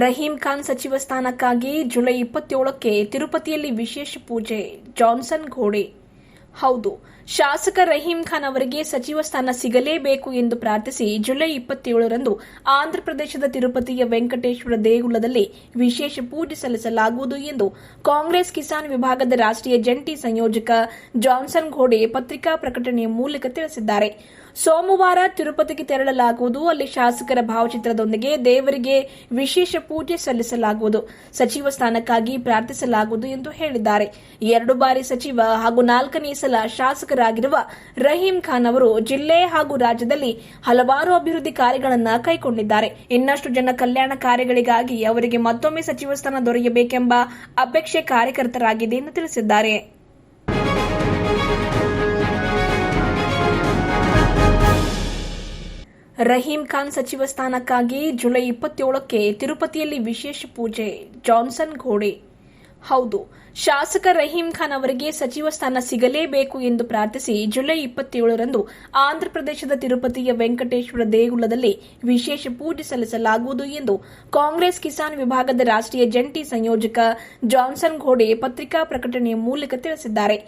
ರಹೀಂ ಖಾನ್ ಸಚಿವ ಸ್ಥಾನಕ್ಕಾಗಿ ಜುಲೈ 27ಕ್ಕೆ ತಿರುಪತಿಯಲ್ಲಿ ವಿಶೇಷ ಪೂಜೆ. ಜಾನ್ಸನ್ ಘೋಡೆ. ಹೌದು, ಶಾಸಕ ರಹೀಂ ಖಾನ್ ಅವರಿಗೆ ಸಚಿವ ಸ್ಥಾನ ಸಿಗಲೇಬೇಕು ಎಂದು ಪ್ರಾರ್ಥಿಸಿ ಜುಲೈ 27ರಂದು ಆಂಧ್ರಪ್ರದೇಶದ ತಿರುಪತಿಯ ವೆಂಕಟೇಶ್ವರ ದೇಗುಲದಲ್ಲಿ ವಿಶೇಷ ಪೂಜೆ ಸಲ್ಲಿಸಲಾಗುವುದು ಎಂದು ಕಾಂಗ್ರೆಸ್ ಕಿಸಾನ್ ವಿಭಾಗದ ರಾಷ್ಟ್ರೀಯ ಜಂಟಿ ಸಂಯೋಜಕ ಜಾನ್ಸನ್ ಘೋಡೆ ಪತ್ರಿಕಾ ಪ್ರಕಟಣೆಯ ಮೂಲಕ ತಿಳಿಸಿದ್ದಾರೆ. ಸೋಮವಾರ ತಿರುಪತಿಗೆ ತೆರಳಲಾಗುವುದು. ಅಲ್ಲಿ ಶಾಸಕರ ಭಾವಚಿತ್ರದೊಂದಿಗೆ ದೇವರಿಗೆ ವಿಶೇಷ ಪೂಜೆ ಸಲ್ಲಿಸಲಾಗುವುದು. ಸಚಿವ ಸ್ಥಾನಕ್ಕಾಗಿ ಪ್ರಾರ್ಥಿಸಲಾಗುವುದು ಎಂದು ಹೇಳಿದ್ದಾರೆ. 2 ಬಾರಿ ಸಚಿವ ಹಾಗೂ 4ನೇ ಸಲ ಶಾಸಕರಾಗಿರುವ ರಹೀಂ ಖಾನ್ ಅವರು ಜಿಲ್ಲೆ ಹಾಗೂ ರಾಜ್ಯದಲ್ಲಿ ಹಲವಾರು ಅಭಿವೃದ್ಧಿ ಕಾರ್ಯಗಳನ್ನು ಕೈಗೊಂಡಿದ್ದಾರೆ. ಇನ್ನಷ್ಟು ಜನ ಕಲ್ಯಾಣ ಕಾರ್ಯಗಳಿಗಾಗಿ ಅವರಿಗೆ ಮತ್ತೊಮ್ಮೆ ಸಚಿವ ಸ್ಥಾನ ದೊರೆಯಬೇಕೆಂಬ ಅಪೇಕ್ಷೆ ಕಾರ್ಯಕರ್ತರಾಗಿದೆ ಎಂದು ತಿಳಿಸಿದ್ದಾರೆ. ರಹೀಂ ಖಾನ್ ಸಚಿವ ಸ್ಥಾನಕ್ಕಾಗಿ ಜುಲೈ 27ಕ್ಕೆ ತಿರುಪತಿಯಲ್ಲಿ ವಿಶೇಷ ಪೂಜೆ. ಜಾನ್ಸನ್ ಘೋಡೆ. ಹೌದು, ಶಾಸಕ ರಹೀಂ ಖಾನ್ ಅವರಿಗೆ ಸಚಿವ ಸ್ಥಾನ ಸಿಗಲೇಬೇಕು ಎಂದು ಪ್ರಾರ್ಥಿಸಿ ಜುಲೈ 27ರಂದು ಆಂಧ್ರಪ್ರದೇಶದ ತಿರುಪತಿಯ ವೆಂಕಟೇಶ್ವರ ದೇಗುಲದಲ್ಲಿ ವಿಶೇಷ ಪೂಜೆ ಸಲ್ಲಿಸಲಾಗುವುದು ಎಂದು ಕಾಂಗ್ರೆಸ್ ಕಿಸಾನ್ ವಿಭಾಗದ ರಾಷ್ಟ್ರೀಯ ಜಂಟಿ ಸಂಯೋಜಕ ಜಾನ್ಸನ್ ಘೋಡೆ ಪತ್ರಿಕಾ ಪ್ರಕಟಣೆಯ ಮೂಲಕ ತಿಳಿಸಿದ್ದಾರೆ.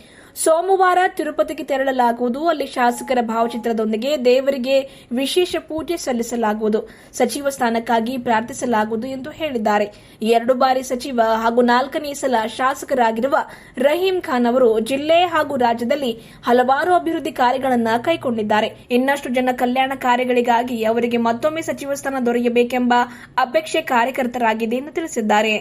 ಸೋಮವಾರ ತಿರುಪತಿಗೆ ತೆರಳಲಾಗುವುದು. ಅಲ್ಲಿ ಶಾಸಕರ ಭಾವಚಿತ್ರದೊಂದಿಗೆ ದೇವರಿಗೆ ವಿಶೇಷ ಪೂಜೆ ಸಲ್ಲಿಸಲಾಗುವುದು. ಸಚಿವ ಸ್ಥಾನಕ್ಕಾಗಿ ಪ್ರಾರ್ಥಿಸಲಾಗುವುದು ಎಂದು ಹೇಳಿದ್ದಾರೆ. 2 ಬಾರಿ ಸಚಿವ ಹಾಗೂ 4ನೇ ಸಲ ಶಾಸಕರಾಗಿರುವ ರಹೀಂ ಖಾನ್ ಅವರು ಜಿಲ್ಲೆ ಹಾಗೂ ರಾಜ್ಯದಲ್ಲಿ ಹಲವಾರು ಅಭಿವೃದ್ಧಿ ಕಾರ್ಯಗಳನ್ನು ಕೈಗೊಂಡಿದ್ದಾರೆ. ಇನ್ನಷ್ಟು ಜನ ಕಲ್ಯಾಣ ಕಾರ್ಯಗಳಿಗಾಗಿ ಅವರಿಗೆ ಮತ್ತೊಮ್ಮೆ ಸಚಿವ ಸ್ಥಾನ ದೊರೆಯಬೇಕೆಂಬ ಅಪೇಕ್ಷೆ ಕಾರ್ಯಕರ್ತರಾಗಿದೆ ಎಂದು ತಿಳಿಸಿದ್ದಾರೆ.